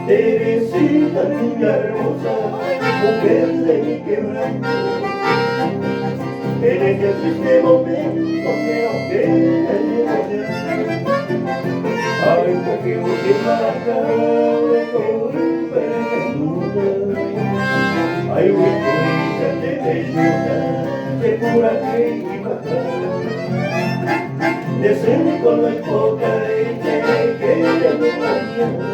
Teresita, niña hermosa, mujer de mi quebranto, en este triste momento creo que te llevo ya. Ay, porque última marca de golpe de duda. Ay, huequita de bellota, de pura que iba de ser con la poca leche que tengo mañana.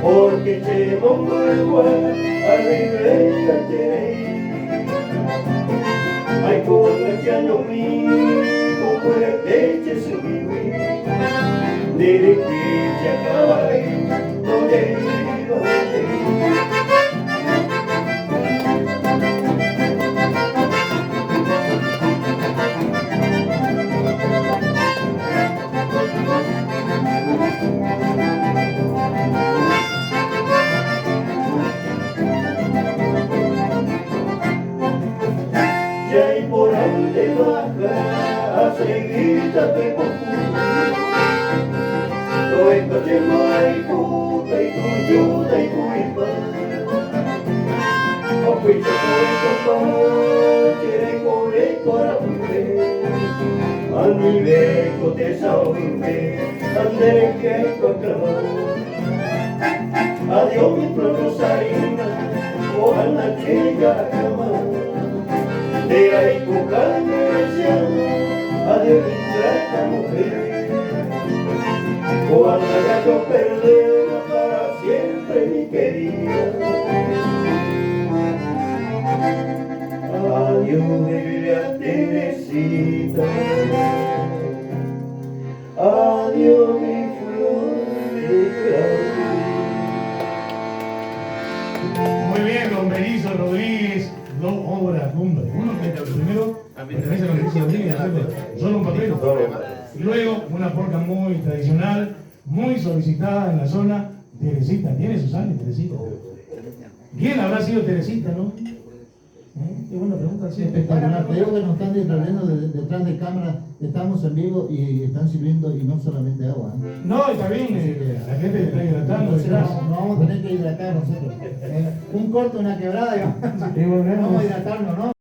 Porque te mongo igual a mi bella querer. Ay, con el llano mío, por el techo subir, de que acaba donde iba a ya y por donde baja a seguirte te confundo. Todo esto lleno hay puta y tu ayuda y tu paz. O fuiste por el compadre con el corazón. A mi viejo te salve, andere que esto acabó. Adiós mi propio Sarina, ojalá llegue a la cama. De ahí tu carne adiós mi grata mujer. Ojalá ya yo perderla para siempre mi querida. Adiós bella Teresita, adiós mi flor de clavel. Muy bien, don Belizo Rodríguez, dos obras cumbre. Uno que primero pertenece a don Belizo Rodríguez, solo un papel. Y luego una polca muy tradicional, muy solicitada en la zona. Teresita, tiene sus años, Teresita. ¿Quién habrá sido Teresita, no? Qué buena pregunta, sí. Espectacular. Te digo que nos están distrayendo detrás de cámara. Estamos en vivo y están sirviendo, y no solamente agua. No, está bien, la gente está hidratando detrás. No vamos a tener que hidratar nosotros. Un corte, una quebrada y vamos a hidratarnos, ¿no?